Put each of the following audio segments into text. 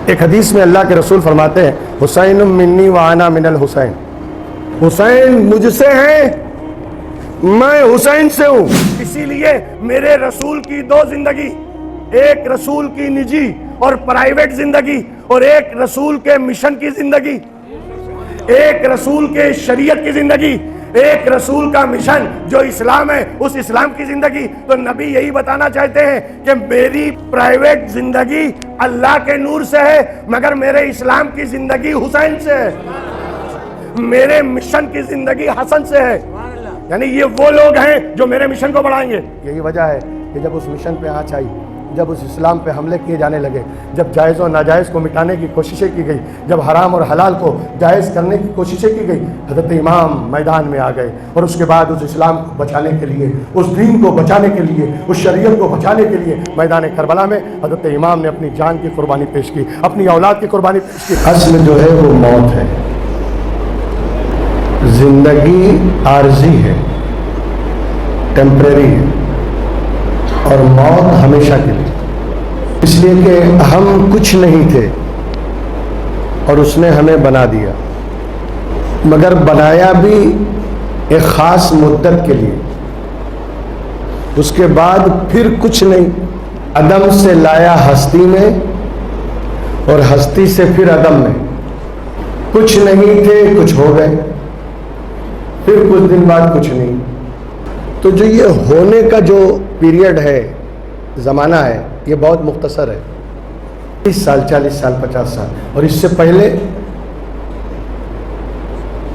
ایک حدیث میں اللہ کے رسول فرماتے ہیں حسین منی وانا من الحسین، حسین مجھ سے ہے، میں حسین سے ہوں۔ اسی لیے میرے رسول کی دو زندگی، ایک رسول کی نجی اور پرائیویٹ زندگی، اور ایک رسول کے مشن کی زندگی، ایک رسول کے شریعت کی زندگی، ایک رسول کا مشن جو اسلام ہے، اس اسلام کی زندگی۔ تو نبی یہی بتانا چاہتے ہیں کہ میری پرائیویٹ زندگی اللہ کے نور سے ہے، مگر میرے اسلام کی زندگی حسین سے ہے، میرے مشن کی زندگی حسن سے ہے۔ یعنی یہ وہ لوگ ہیں جو میرے مشن کو بڑھائیں گے۔ یہی وجہ ہے کہ جب اس مشن پہ آنچ آئی، جب اس اسلام پہ حملے کیے جانے لگے، جب جائز و ناجائز کو مٹانے کی کوششیں کی گئی، جب حرام اور حلال کو جائز کرنے کی کوششیں کی گئی، حضرت امام میدان میں آ گئے، اور اس کے بعد اس اسلام کو بچانے کے لیے، اس دین کو بچانے کے لیے، اس شریعت کو بچانے کے لیے میدان کربلا میں حضرت امام نے اپنی جان کی قربانی پیش کی، اپنی اولاد کی قربانی پیش کی۔ اصل جو ہے وہ موت ہے، زندگی عارضی ہے، ٹیمپریری ہے، اور موت ہمیشہ کے لیے۔ اس لیے کہ ہم کچھ نہیں تھے اور اس نے ہمیں بنا دیا، مگر بنایا بھی ایک خاص مدت کے لیے، اس کے بعد پھر کچھ نہیں، عدم سے لایا ہستی میں، اور ہستی سے پھر عدم میں۔ کچھ نہیں تھے، کچھ ہو گئے، پھر کچھ دن بعد کچھ نہیں۔ تو جو یہ ہونے کا جو پیریڈ ہے، زمانہ ہے، یہ بہت مختصر ہے، 30 سال، 40 سال، 50 سال، اور اس سے پہلے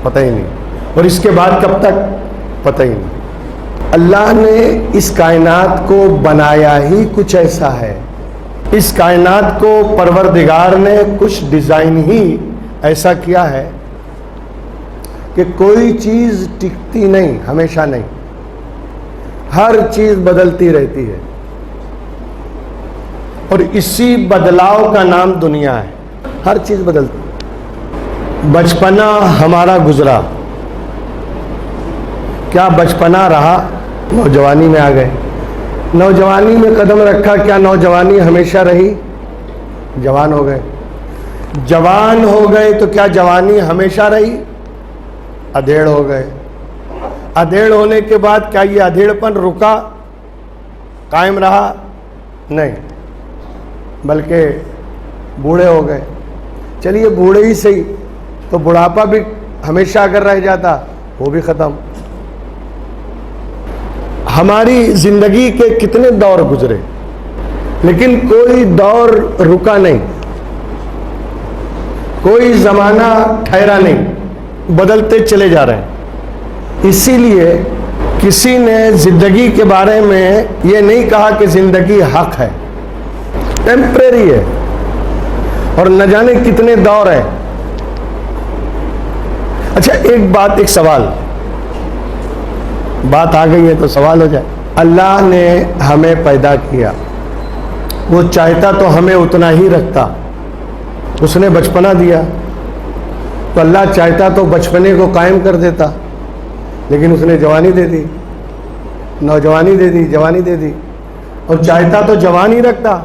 پتہ ہی نہیں، اور اس کے بعد کب تک پتہ ہی نہیں۔ اللہ نے اس کائنات کو بنایا ہی کچھ ایسا ہے، اس کائنات کو پروردگار نے کچھ ڈیزائن ہی ایسا کیا ہے کہ کوئی چیز ٹکتی نہیں، ہمیشہ نہیں، ہر چیز بدلتی رہتی ہے، اور اسی بدلاؤ کا نام دنیا ہے۔ ہر چیز بدلتی۔ بچپنا ہمارا گزرا، کیا بچپنا رہا؟ نوجوانی میں آ گئے، نوجوانی میں قدم رکھا، کیا نوجوانی ہمیشہ رہی؟ جوان ہو گئے، جوان ہو گئے تو کیا جوانی ہمیشہ رہی؟ ادھیڑ ہو گئے، ادھیڑ ہونے کے بعد کیا یہ ادھیڑ پن رکا، قائم رہا؟ نہیں، بلکہ بوڑھے ہو گئے۔ چلیے بوڑھے ہی صحیح، تو بڑھاپا بھی ہمیشہ اگر رہ جاتا وہ بھی ختم۔ ہماری زندگی کے کتنے دور گزرے، لیکن کوئی دور رکا نہیں، کوئی زمانہ ٹھہرا نہیں، بدلتے چلے جا رہے ہیں۔ اسی لیے کسی نے زندگی کے بارے میں یہ نہیں کہا کہ زندگی حق ہے، ٹیمپریری ہے، اور نہ جانے کتنے دور ہیں۔ اچھا ایک بات، ایک سوال، بات آ گئی ہے تو سوال ہو جائے۔ اللہ نے ہمیں پیدا کیا، وہ چاہتا تو ہمیں اتنا ہی رکھتا، اس نے بچپنا دیا، تو اللہ چاہتا تو بچپنے کو قائم کر دیتا، لیکن اس نے جوانی دے دی، نوجوانی دے دی، جوانی دے دی، اور چاہتا تو جوانی رکھتا،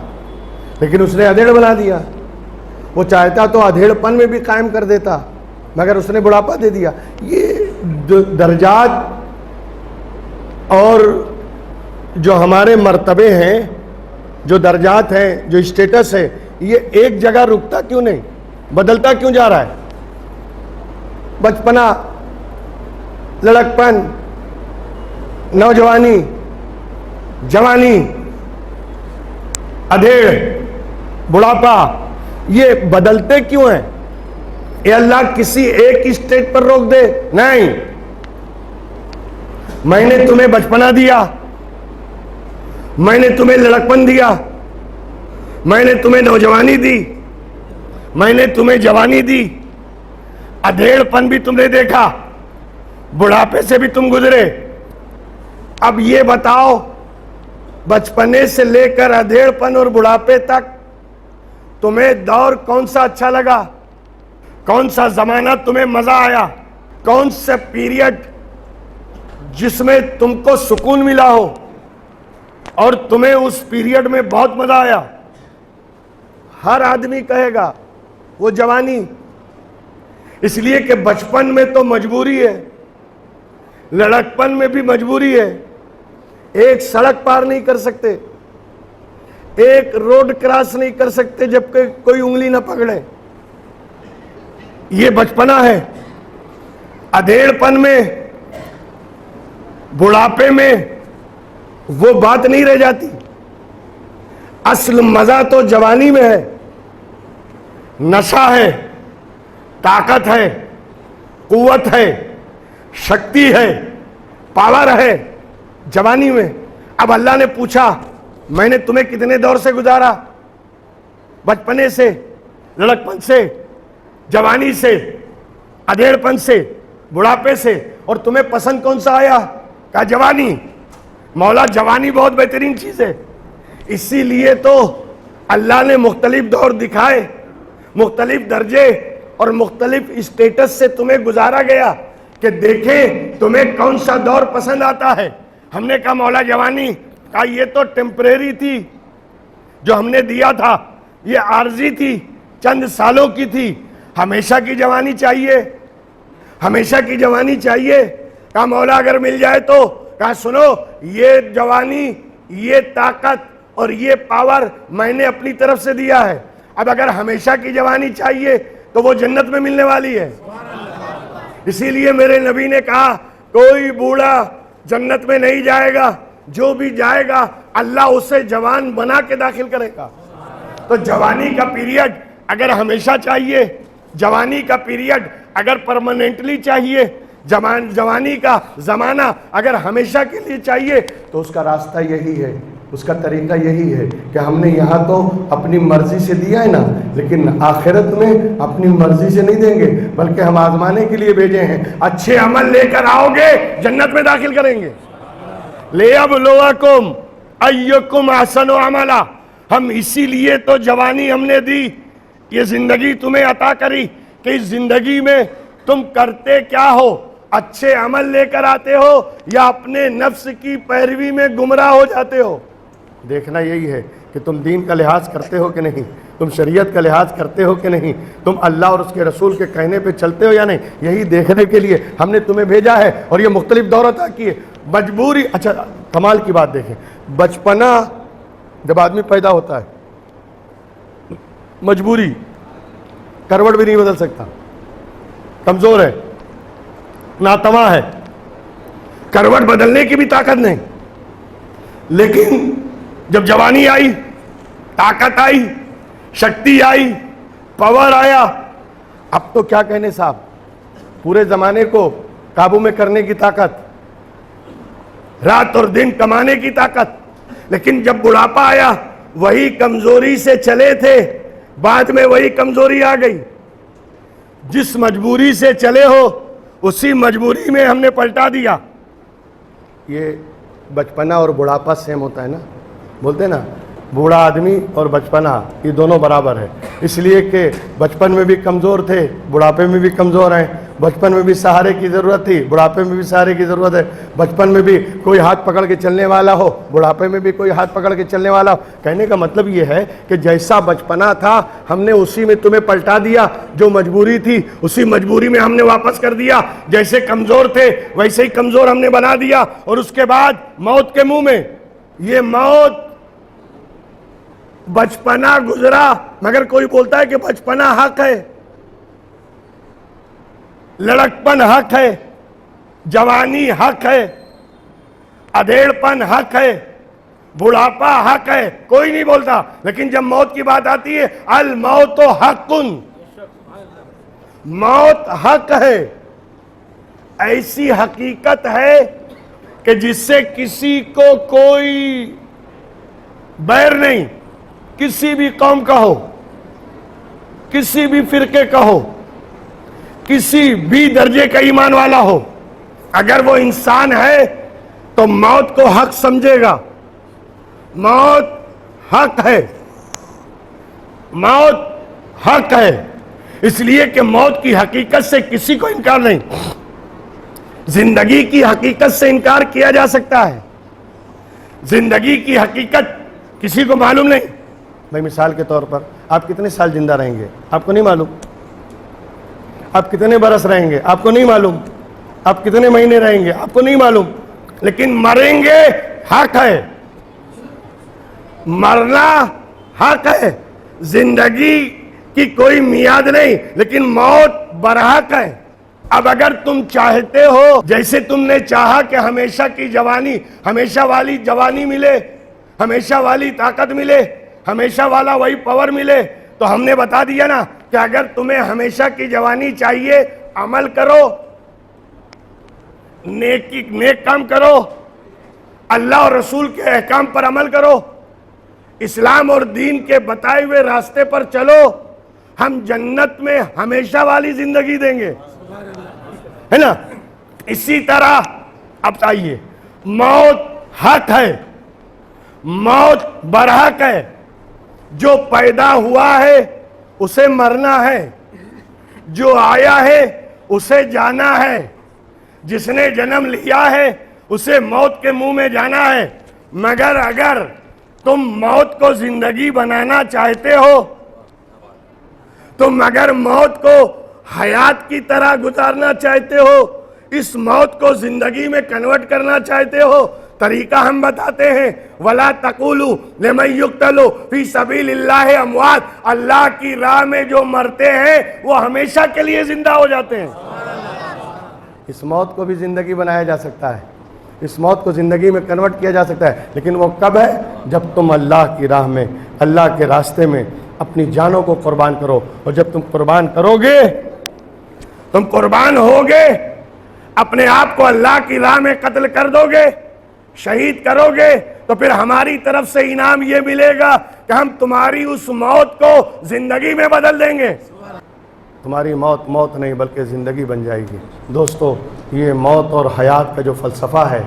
لیکن اس نے ادھیڑ بنا دیا۔ وہ چاہتا تو ادھیڑ پن میں بھی قائم کر دیتا، مگر اس نے بڑھاپا دے دیا۔ یہ درجات اور جو ہمارے مرتبے ہیں، جو درجات ہیں، جو اسٹیٹس ہے، یہ ایک جگہ رکتا کیوں نہیں؟ بدلتا کیوں جا رہا ہے؟ بچپنا، لڑکپن، نوجوانی، جوانی، ادھیڑ، بڑھاپا، یہ بدلتے کیوں ہیں؟ اے اللہ کسی ایک اسٹیج پر روک دے؟ نہیں، میں نے تمہیں بچپنا دیا، میں نے تمہیں لڑکپن دیا، میں نے تمہیں نوجوانی دی، میں نے تمہیں جوانی دی، ادھیڑ پن بھی تم نے دیکھا، بڑھاپے سے بھی تم گزرے۔ اب یہ بتاؤ، بچپنے سے لے کر ادھیڑ پن اور بڑھاپے تک تمہیں دور کون سا اچھا لگا؟ کون سا زمانہ تمہیں مزہ آیا؟ کون سا پیریڈ جس میں تم کو سکون ملا ہو اور تمہیں اس پیریڈ میں بہت مزہ آیا؟ ہر آدمی کہے گا وہ جوانی، اس لیے کہ بچپن میں تو مجبوری ہے، لڑکپن میں بھی مجبوری ہے، ایک سڑک پار نہیں کر سکتے، ایک روڈ کراس نہیں کر سکتے جب کہ کوئی انگلی نہ پکڑے، یہ بچپنا ہے۔ ادھیڑ پن میں، بڑھاپے میں وہ بات نہیں رہ جاتی، اصل مزہ تو جوانی میں ہے، نشہ ہے، طاقت ہے، قوت ہے، شکتی ہے، پاور ہے جوانی میں۔ اب اللہ نے پوچھا میں نے تمہیں کتنے دور سے گزارا، بچپنے سے، لڑکپن سے، جوانی سے، ادھیڑ پن سے، بڑھاپے سے، اور تمہیں پسند کون سا آیا؟ کہا جوانی۔ مولا جوانی بہت بہترین چیز ہے، اسی لیے تو اللہ نے مختلف دور دکھائے، مختلف درجے اور مختلف اسٹیٹس سے تمہیں گزارا گیا کہ دیکھیں تمہیں کون سا دور پسند آتا ہے۔ ہم نے کہا مولا جوانی، کہا یہ تو ٹیمپریری تھی جو ہم نے دیا تھا، یہ عارضی تھی، چند سالوں کی تھی، ہمیشہ کی جوانی چاہیے، ہمیشہ کی جوانی چاہیے۔ کہا مولا اگر مل جائے تو؟ کہا سنو، یہ جوانی، یہ طاقت اور یہ پاور میں نے اپنی طرف سے دیا ہے، اب اگر ہمیشہ کی جوانی چاہیے تو وہ جنت میں ملنے والی ہے۔ اسی لیے میرے نبی نے کہا کوئی بوڑھا جنت میں نہیں جائے گا، جو بھی جائے گا اللہ اسے جوان بنا کے داخل کرے گا۔ تو جوانی کا پیریڈ اگر ہمیشہ چاہیے، جوانی کا پیریڈ اگر پرماننٹلی چاہیے، جوانی کا زمانہ اگر ہمیشہ کے لیے چاہیے، تو اس کا راستہ یہی ہے، اس کا طریقہ یہی ہے کہ ہم نے یہاں تو اپنی مرضی سے دیا ہے نا، لیکن آخرت میں اپنی مرضی سے نہیں دیں گے، بلکہ ہم آزمانے کے لیے بھیجے ہیں۔ اچھے عمل لے کر آؤ گے جنت میں داخل کریں گے۔ لِيَبْلُوَكُمْ أَيُّكُمْ أَحْسَنُ عَمَلًا، ہم اسی لیے تو جوانی ہم نے دی، یہ زندگی تمہیں عطا کری کہ اس زندگی میں تم کرتے کیا ہو، اچھے عمل لے کر آتے ہو یا اپنے نفس کی پیروی میں گمراہ ہو جاتے ہو۔ دیکھنا یہی ہے کہ تم دین کا لحاظ کرتے ہو کہ نہیں، تم شریعت کا لحاظ کرتے ہو کہ نہیں، تم اللہ اور اس کے رسول کے کہنے پہ چلتے ہو یا نہیں، یہی دیکھنے کے لیے ہم نے تمہیں بھیجا ہے اور یہ مختلف دور عطا کیے۔ مجبوری، اچھا کمال کی بات دیکھیں، بچپنا جب آدمی پیدا ہوتا ہے مجبوری، کروٹ بھی نہیں بدل سکتا، کمزور ہے، ناتواں ہے، کروٹ بدلنے کی بھی طاقت نہیں، لیکن جب جوانی آئی، طاقت آئی، شکتی آئی، پاور آیا، اب تو کیا کہنے صاحب، پورے زمانے کو قابو میں کرنے کی طاقت، رات اور دن کمانے کی طاقت۔ لیکن جب بڑھاپا آیا، وہی کمزوری سے چلے تھے، بعد میں وہی کمزوری آ گئی۔ جس مجبوری سے چلے ہو اسی مجبوری میں ہم نے پلٹا دیا۔ یہ بچپنا اور بڑھاپا سیم ہوتا ہے نا، بولتے ہیں نا بوڑھا آدمی اور بچپنا یہ دونوں برابر ہے، اس لیے کہ بچپن میں بھی کمزور تھے، بڑھاپے میں بھی کمزور ہیں، بچپن میں بھی سہارے کی ضرورت تھی، بڑھاپے میں بھی سہارے کی ضرورت ہے، بچپن میں بھی کوئی ہاتھ پکڑ کے چلنے والا ہو، بڑھاپے میں بھی کوئی ہاتھ پکڑ کے چلنے والا ہو۔ کہنے کا مطلب یہ ہے کہ جیسا بچپنا تھا ہم نے اسی میں تمہیں پلٹا دیا، جو مجبوری تھی اسی مجبوری میں ہم نے واپس کر دیا، جیسے کمزور تھے ویسے ہی کمزور ہم نے بنا دیا۔ اور اس کے بعد موت کے منہ میں، یہ موت، بچپنا گزرا، مگر کوئی بولتا ہے کہ بچپنا حق ہے، لڑکپن حق ہے، جوانی حق ہے، ادھیڑ پن حق ہے، بڑھاپا حق ہے، کوئی نہیں بولتا۔ لیکن جب موت کی بات آتی ہے، الموت حق، موت حق ہے، ایسی حقیقت ہے کہ جس سے کسی کو کوئی بیر نہیں، کسی بھی قوم کا ہو، کسی بھی فرقے کا ہو، کسی بھی درجے کا ایمان والا ہو، اگر وہ انسان ہے تو موت کو حق سمجھے گا۔ موت حق ہے، موت حق ہے، اس لیے کہ موت کی حقیقت سے کسی کو انکار نہیں۔ زندگی کی حقیقت سے انکار کیا جا سکتا ہے، زندگی کی حقیقت کسی کو معلوم نہیں، بھائی مثال کے طور پر آپ کتنے سال زندہ رہیں گے آپ کو نہیں معلوم، آپ کتنے برس رہیں گے آپ کو نہیں معلوم، آپ کتنے مہینے رہیں گے آپ کو نہیں معلوم، لیکن مریں گے حق ہے، مرنا حق ہے، زندگی کی کوئی میعاد نہیں لیکن موت برحق ہے۔ اب اگر تم چاہتے ہو، جیسے تم نے چاہا کہ ہمیشہ کی جوانی، ہمیشہ والی جوانی ملے، ہمیشہ والی طاقت ملے، ہمیشہ والا وہی پاور ملے، تو ہم نے بتا دیا نا کہ اگر تمہیں ہمیشہ کی جوانی چاہیے، عمل کرو، نیک کام کرو، اللہ اور رسول کے احکام پر عمل کرو، اسلام اور دین کے بتائے ہوئے راستے پر چلو، ہم جنت میں ہمیشہ والی زندگی دیں گے، ہے نا؟ اسی طرح اب آئیے، موت حق ہے، موت برحق ہے، جو پیدا ہوا ہے اسے مرنا ہے، جو آیا ہے اسے جانا ہے، جس نے جنم لیا ہے اسے موت کے منہ میں جانا ہے، مگر اگر تم موت کو زندگی بنانا چاہتے ہو، تم اگر موت کو حیات کی طرح گزارنا چاہتے ہو، اس موت کو زندگی میں کنورٹ کرنا چاہتے ہو، طریقہ ہم بتاتے ہیں، وَلَا تَقُولُوا لِمَن يُقْتَلُ فِي سَبِيلِ اللَّهِ أَمْوَاتٌ، اللہ کی راہ میں جو مرتے ہیں وہ ہمیشہ کے لیے زندہ ہو جاتے ہیں۔ اس موت کو بھی زندگی بنایا جا سکتا ہے، اس موت کو زندگی میں کنورٹ کیا جا سکتا ہے، لیکن وہ کب ہے؟ جب تم اللہ کی راہ میں، اللہ کے راستے میں اپنی جانوں کو قربان کرو، اور جب تم قربان کرو گے، تم قربان ہوگے، اپنے آپ کو اللہ کی راہ میں قتل کر دو گے، شہید کرو گے، تو پھر ہماری طرف سے انعام یہ ملے گا کہ ہم تمہاری اس موت کو زندگی میں بدل دیں گے۔ تمہاری موت موت نہیں بلکہ زندگی بن جائے گی۔ دوستو، یہ موت اور حیات کا جو فلسفہ ہے،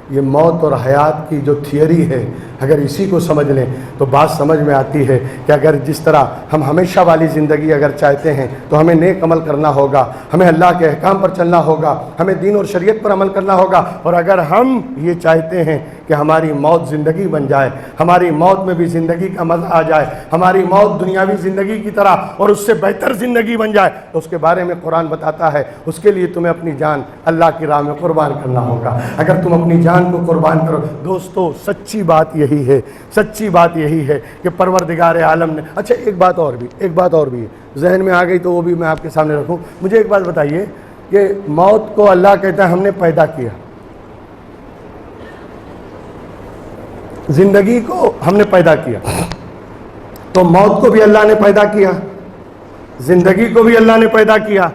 یہ موت اور حیات کی جو تھیوری ہے، اگر اسی کو سمجھ لیں تو بات سمجھ میں آتی ہے کہ اگر جس طرح ہم ہمیشہ والی زندگی اگر چاہتے ہیں تو ہمیں نیک عمل کرنا ہوگا، ہمیں اللہ کے احکام پر چلنا ہوگا، ہمیں دین اور شریعت پر عمل کرنا ہوگا، اور اگر ہم یہ چاہتے ہیں کہ ہماری موت زندگی بن جائے، ہماری موت میں بھی زندگی کا مزہ آ جائے، ہماری موت دنیاوی زندگی کی طرح اور اس سے بہتر زندگی بن جائے، تو اس کے بارے میں قرآن بتاتا ہے اس کے لیے تمہیں اپنی جان اللہ کی راہ میں قربان کرنا ہوگا۔ اگر تم اپنی جان کو قربان کرو، دوستو سچی بات یہی ہے، سچی بات یہی ہے کہ پروردگار عالم نے، اچھا ایک بات اور بھی ہے ذہن میں آ گئی تو وہ بھی میں آپ کے سامنے رکھوں۔ مجھے ایک بات بتائیے کہ موت کو اللہ کہتا ہے ہم نے پیدا کیا، زندگی کو ہم نے پیدا کیا، تو موت کو بھی اللہ نے پیدا کیا، زندگی کو بھی اللہ نے پیدا کیا۔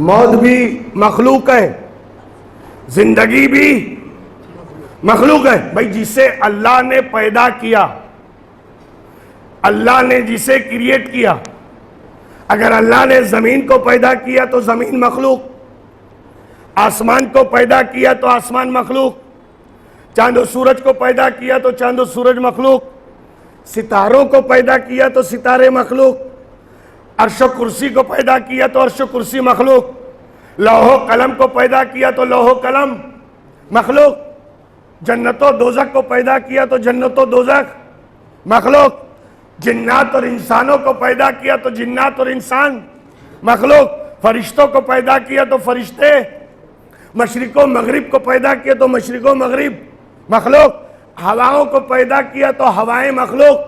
موت بھی مخلوق ہے، زندگی بھی مخلوق ہے۔ بھائی جسے اللہ نے پیدا کیا، اللہ نے جسے کریٹ کیا، اگر اللہ نے زمین کو پیدا کیا تو زمین مخلوق، آسمان کو پیدا کیا تو آسمان مخلوق، چاند و سورج کو پیدا کیا تو چاند و سورج مخلوق، ستاروں کو پیدا کیا تو ستارے مخلوق، عرش و کرسی کو پیدا کیا تو عرش و کرسی مخلوق، لوح و قلم کو پیدا کیا تو لوح و قلم مخلوق، جنت و دوزخ کو پیدا کیا تو جنت و دوزخ مخلوق، جنات اور انسانوں کو پیدا کیا تو جنات اور انسان مخلوق، فرشتوں کو پیدا کیا تو فرشتے، مشرق و مغرب کو پیدا کیا تو مشرق و مغرب مخلوق، ہواؤں کو پیدا کیا تو ہوائیں مخلوق،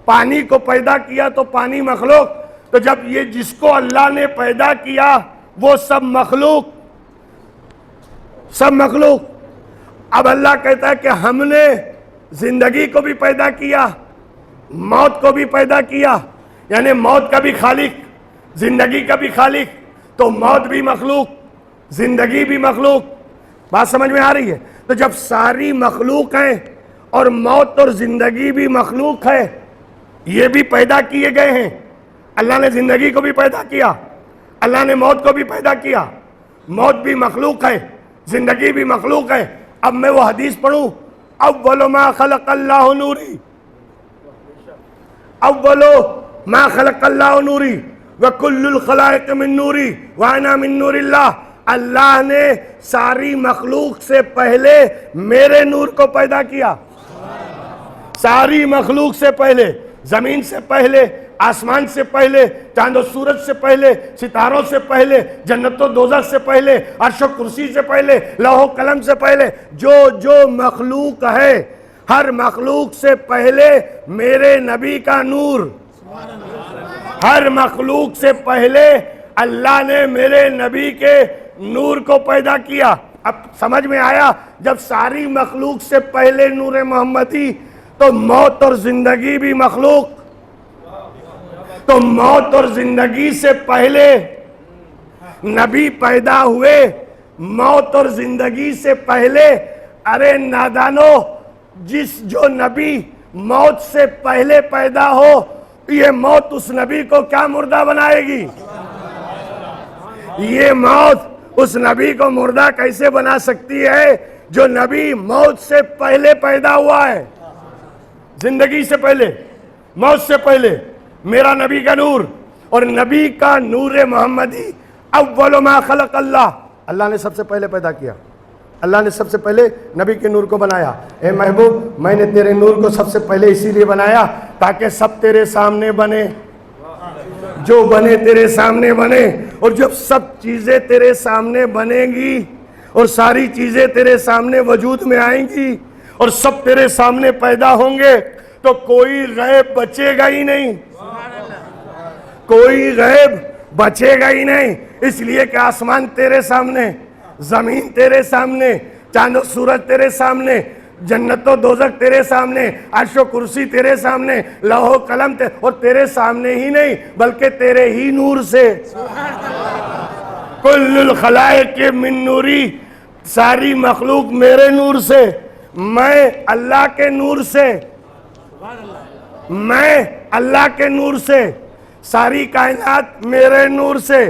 پانی کو پیدا کیا تو پانی مخلوق۔ تو جب یہ جس کو اللہ نے پیدا کیا وہ سب مخلوق، سب مخلوق۔ اب اللہ کہتا ہے کہ ہم نے زندگی کو بھی پیدا کیا، موت کو بھی پیدا کیا، یعنی موت کا بھی خالق، زندگی کا بھی خالق، تو موت بھی مخلوق، زندگی بھی مخلوق۔ بات سمجھ میں آ رہی ہے؟ تو جب ساری مخلوق ہیں اور موت اور زندگی بھی مخلوق ہے، یہ بھی پیدا کیے گئے ہیں، اللہ نے زندگی کو بھی پیدا کیا، اللہ نے موت کو بھی پیدا کیا، موت بھی مخلوق ہے، زندگی بھی مخلوق ہے۔ اب میں وہ حدیث پڑھوں، اول ما خلق اللہ نوری، اول ما خلق اللہ نوری وکل الخلائق من نوری وانا من نور اللہ، اللہ نے ساری مخلوق سے پہلے میرے نور کو پیدا کیا، ساری مخلوق سے پہلے۔ زمین سے پہلے، آسمان سے پہلے، چاند و سورج سے پہلے، ستاروں سے پہلے، جنت و دوزخ سے پہلے، عرش و کرسی سے پہلے، لوح و قلم سے پہلے، جو مخلوق ہے، ہر مخلوق سے پہلے میرے نبی کا نور، ہر مخلوق سے پہلے اللہ نے میرے نبی کے نور کو پیدا کیا۔ اب سمجھ میں آیا؟ جب ساری مخلوق سے پہلے نور محمدی، تو موت اور زندگی بھی مخلوق، تو موت اور زندگی سے پہلے نبی پیدا ہوئے، موت اور زندگی سے پہلے۔ ارے نادانو، جو نبی موت سے پہلے پیدا ہو، یہ موت اس نبی کو کیا مردہ بنائے گی؟ یہ موت اس نبی کو مردہ کیسے بنا سکتی ہے جو نبی موت سے پہلے پیدا ہوا ہے؟ زندگی سے پہلے، موت سے پہلے میرا نبی کا نور، اور نبی کا نور محمدی اول ما خلق اللہ، اللہ نے سب سے پہلے پیدا کیا، اللہ نے سب سے پہلے نبی کے نور کو بنایا۔ اے محبوب، میں نے تیرے نور کو سب سے پہلے اسی لیے بنایا تاکہ سب تیرے سامنے بنے، جو بنے تیرے سامنے بنے، اور جب سب چیزیں تیرے سامنے بنیں گی اور ساری چیزیں تیرے سامنے وجود میں آئیں گی اور سب تیرے سامنے پیدا ہوں گے، تو کوئی غیب بچے گا ہی نہیں، کوئی غیب بچے گا ہی نہیں۔ اس لیے کہ آسمان تیرے سامنے، زمین تیرے سامنے، چاند و سورج تیرے سامنے، جنت و دوزخ تیرے سامنے، عرش و کرسی تیرے سامنے، لوح و قلم اور تیرے سامنے ہی نہیں بلکہ تیرے ہی نور سے۔ کل الخلائق من نوری، ساری مخلوق میرے نور سے، میں اللہ کے نور سے، میں اللہ کے نور سے، ساری کائنات میرے نور سے،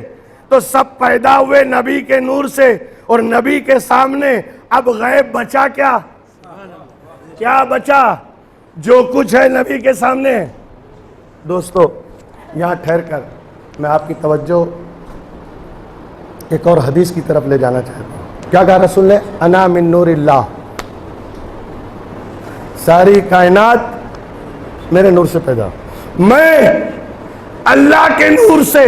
تو سب پیدا ہوئے نبی کے نور سے، اور نبی کے سامنے اب غیب بچا کیا؟ کیا بچا؟ جو کچھ ہے نبی کے سامنے۔ دوستو، یہاں ٹھہر کر میں آپ کی توجہ ایک اور حدیث کی طرف لے جانا چاہتا ہوں۔ کیا کہا رسول نے؟ انا من نور اللہ، ساری کائنات میرے نور سے پیدا، میں اللہ کے نور سے،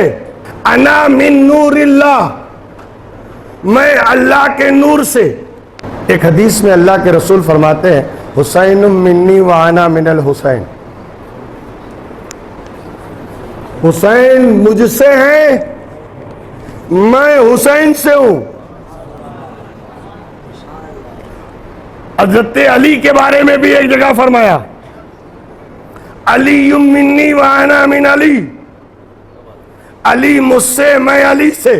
انا من نور اللہ، میں اللہ کے نور سے۔ ایک حدیث میں اللہ کے رسول فرماتے ہیں حسین منی وانا من الحسین، حسین مجھ سے ہے، میں حسین سے ہوں۔ حضرت علی کے بارے میں بھی ایک جگہ فرمایا علی منی وانا من علی، علی مجھ سے، میں علی سے۔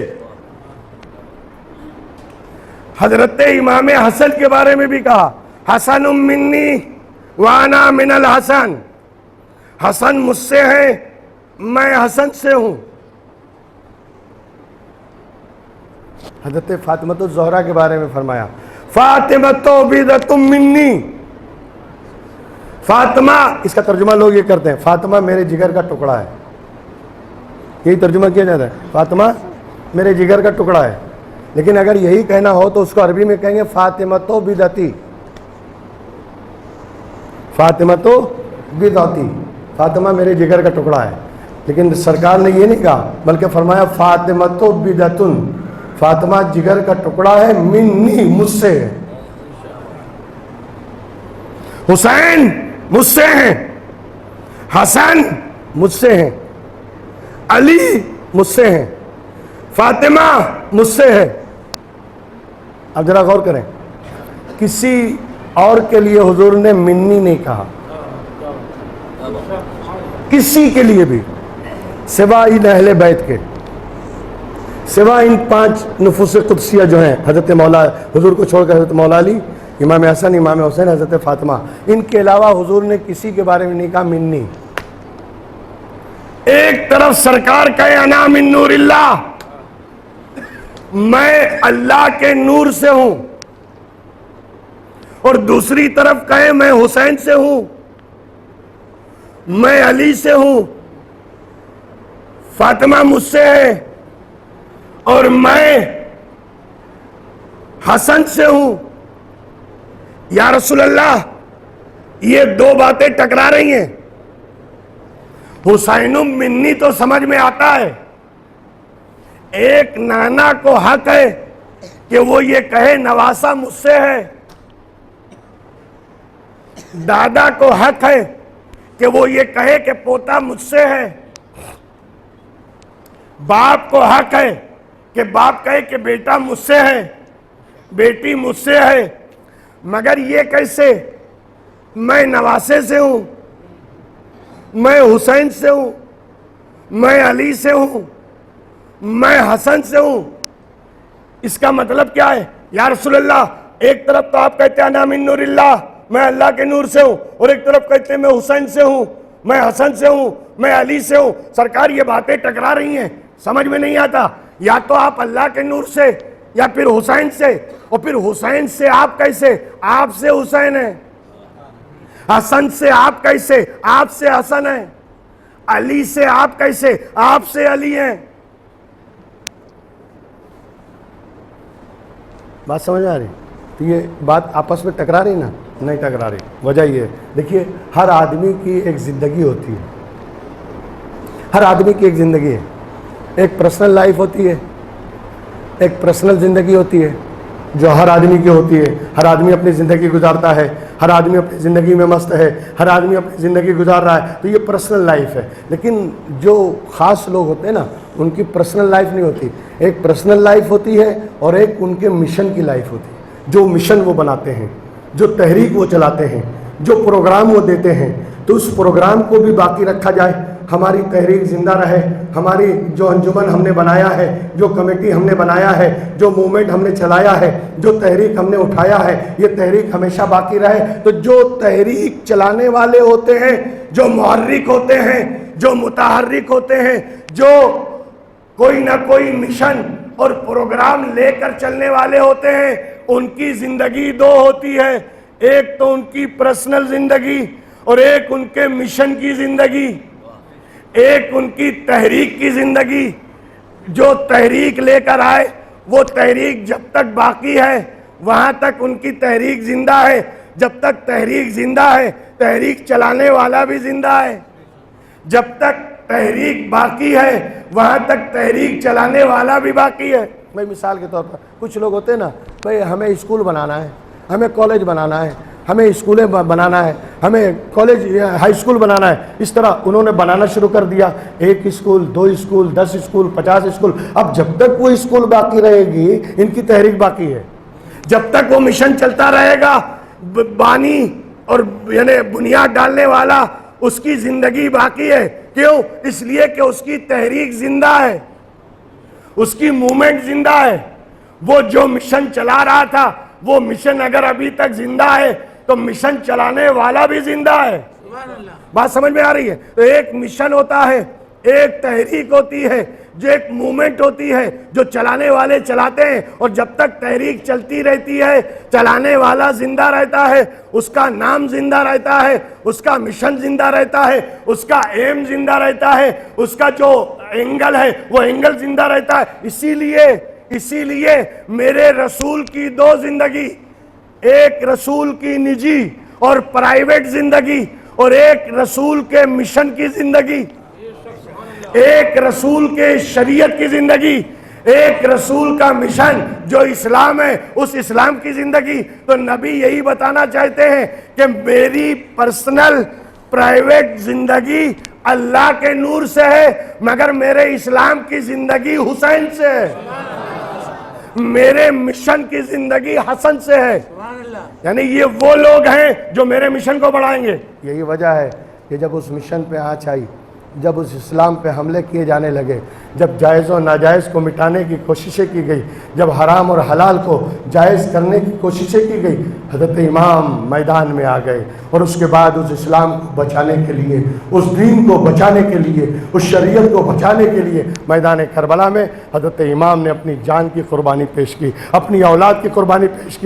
حضرت امام حسن کے بارے میں بھی کہا حسن منی وانا من الحسن، حسن مجھ سے ہے، میں حسن سے ہوں۔ حضرت فاطمہ الزہرا کے بارے میں فرمایا فاطمہ بضعۃ منی، فاطمہ، اس کا ترجمہ لوگ یہ کرتے ہیں فاطمہ میرے جگر کا ٹکڑا ہے، یہی ترجمہ کیا جاتا ہے، فاطمہ میرے جگر کا ٹکڑا ہے۔ لیکن اگر یہی کہنا ہو تو اس کو عربی میں کہیں گے فاطمہ تو بضعتی، فاطمہ تو بضعتی، فاطمہ میرے جگر کا ٹکڑا ہے۔ لیکن سرکار نے یہ نہیں کہا بلکہ فرمایا فاطمہ تو بضعۃ، فاطمہ جگر کا ٹکڑا ہے، منی مجھ سے ہے۔ حسین مجھ سے ہیں، حسن مجھ سے ہیں، علی مجھ سے ہیں، فاطمہ مجھ سے ہے۔ اب ذرا غور کریں، کسی اور کے لیے حضور نے منی نہیں کہا، کسی کے لیے بھی، سوا ان اہل بیت کے، سوا ان 5 نفوس قدسیہ جو ہیں، حضرت مولا حضور کو چھوڑ کر حضرت مولا علی، امام حسن، امام حسین، حضرت فاطمہ، ان کے علاوہ حضور نے کسی کے بارے میں نہیں کہا منی۔ ایک طرف سرکار کہے انا من نور اللہ، میں اللہ کے نور سے ہوں، اور دوسری طرف کہے میں حسین سے ہوں، میں علی سے ہوں، فاطمہ مجھ سے ہے، اور میں حسن سے ہوں۔ یا رسول اللہ، یہ 2 باتیں ٹکرا رہی ہیں، حسین منی تو سمجھ میں آتا ہے، ایک نانا کو حق ہے کہ وہ یہ کہے نواسا مجھ سے ہے، دادا کو حق ہے کہ وہ یہ کہے کہ پوتا مجھ سے ہے، باپ کو حق ہے کہ باپ کہے کہ بیٹا مجھ سے ہے، بیٹی مجھ سے ہے، مگر یہ کیسے؟ میں نواسے سے ہوں، میں حسین سے ہوں، میں علی سے ہوں، میں حسن سے ہوں۔ اس کا مطلب کیا ہے؟ یا رسول اللہ، ایک طرف تو آپ کہتے ہیں انا من نور اللہ، میں اللہ کے نور سے ہوں، اور ایک طرف کہتے ہیں میں حسین سے ہوں، میں حسن سے ہوں، میں علی سے ہوں۔ سرکار یہ باتیں ٹکرا رہی ہیں، سمجھ میں نہیں آتا۔ یا تو آپ اللہ کے نور سے یا پھر حسین سے، اور پھر حسین سے آپ کیسے؟ آپ سے حسین ہے۔ حسن سے آپ کیسے؟ آپ سے حسن ہے۔ علی سے آپ کیسے؟ آپ سے علی ہیں۔ بات سمجھ آ رہی؟ تو یہ بات آپس میں ٹکرا رہی نا؟ نہیں ٹکرا رہی۔ وجہ یہ ہے، دیکھیے ہر آدمی کی ایک زندگی ہوتی ہے، ہر آدمی کی ایک زندگی ہے، ایک پرسنل لائف ہوتی ہے، ایک پرسنل زندگی ہوتی ہے جو ہر آدمی کی ہوتی ہے۔ ہر آدمی اپنی زندگی گزارتا ہے، ہر آدمی اپنی زندگی میں مست ہے، ہر آدمی اپنی زندگی گزار رہا ہے، تو یہ پرسنل لائف ہے۔ لیکن جو خاص لوگ ہوتے ہیں نا، ان کی پرسنل لائف نہیں ہوتی، ایک پرسنل لائف ہوتی ہے اور ایک ان کے مشن کی لائف ہوتی ہے۔ جو مشن وہ بناتے ہیں، جو تحریک وہ چلاتے ہیں، جو پروگرام وہ دیتے ہیں، تو اس پروگرام کو بھی باقی رکھا جائے، ہماری تحریک زندہ رہے، ہماری جو انجمن ہم نے بنایا ہے، جو کمیٹی ہم نے بنایا ہے، جو موومنٹ ہم نے چلایا ہے، جو تحریک ہم نے اٹھایا ہے، یہ تحریک ہمیشہ باقی رہے۔ تو جو تحریک چلانے والے ہوتے ہیں، جو محرک ہوتے ہیں، جو متحرک ہوتے ہیں، جو کوئی نہ کوئی مشن اور پروگرام لے کر چلنے والے ہوتے ہیں، ان کی زندگی دو ہوتی ہے، ایک تو ان کی پرسنل زندگی اور ایک ان کے مشن کی زندگی، ایک ان کی تحریک کی زندگی۔ جو تحریک لے کر آئے، وہ تحریک جب تک باقی ہے وہاں تک ان کی تحریک زندہ ہے، جب تک تحریک زندہ ہے تحریک چلانے والا بھی زندہ ہے، جب تک تحریک باقی ہے وہاں تک تحریک چلانے والا بھی باقی ہے۔ میں مثال کے طور پر کچھ لوگ ہوتے ہیں نا، بھئی ہمیں اسکول بنانا ہے، ہمیں کالج بنانا ہے، ہمیں اسکولیں بنانا ہے، ہمیں کالج ہائی اسکول بنانا ہے۔ اس طرح انہوں نے بنانا شروع کر دیا، 1 اسکول، 2 اسکول، 10 اسکول، 50 اسکول۔ اب جب تک وہ اسکول باقی رہے گی ان کی تحریک باقی ہے، جب تک وہ مشن چلتا رہے گا، بانی اور یعنی بنیاد ڈالنے والا اس کی زندگی باقی ہے۔ کیوں؟ اس لیے کہ اس کی تحریک زندہ ہے، اس کی موومنٹ زندہ ہے۔ وہ جو مشن چلا رہا تھا، وہ مشن اگر ابھی تک زندہ ہے تو مشن چلانے والا بھی زندہ ہے۔ بات سمجھ میں آ رہی ہے؟ تو ایک مشن ہوتا ہے، ایک تحریک ہوتی ہے، جو ایک موومنٹ ہوتی ہے جو چلانے والے چلاتے ہیں، اور جب تک تحریک چلتی رہتی ہے چلانے والا زندہ رہتا ہے، اس کا نام زندہ رہتا ہے، اس کا مشن زندہ رہتا ہے، اس کا ایم زندہ رہتا ہے، اس کا جو اینگل ہے وہ اینگل زندہ رہتا ہے۔ اسی لیے میرے رسول کی 2 زندگی، ایک رسول کی نجی اور پرائیویٹ زندگی، اور ایک رسول کے مشن کی زندگی، ایک رسول کے شریعت کی زندگی، ایک رسول کا مشن جو اسلام ہے، اس اسلام کی زندگی۔ تو نبی یہی بتانا چاہتے ہیں کہ میری پرسنل پرائیویٹ زندگی اللہ کے نور سے ہے، مگر میرے اسلام کی زندگی حسین سے ہے، میرے مشن کی زندگی حسن سے ہے۔ یعنی یہ وہ لوگ ہیں جو میرے مشن کو بڑھائیں گے۔ یہی وجہ ہے کہ جب اس مشن پہ آنچ آئی، جب اس اسلام پہ حملے کیے جانے لگے، جب جائز و ناجائز کو مٹانے کی کوششیں کی گئی، جب حرام اور حلال کو جائز کرنے کی کوششیں کی گئی، حضرت امام میدان میں آ گئے، اور اس کے بعد اس اسلام کو بچانے کے لیے، اس دین کو بچانے کے لیے، اس شریعت کو بچانے کے لیے میدان کربلا میں حضرت امام نے اپنی جان کی قربانی پیش کی، اپنی اولاد کی قربانی پیش کی۔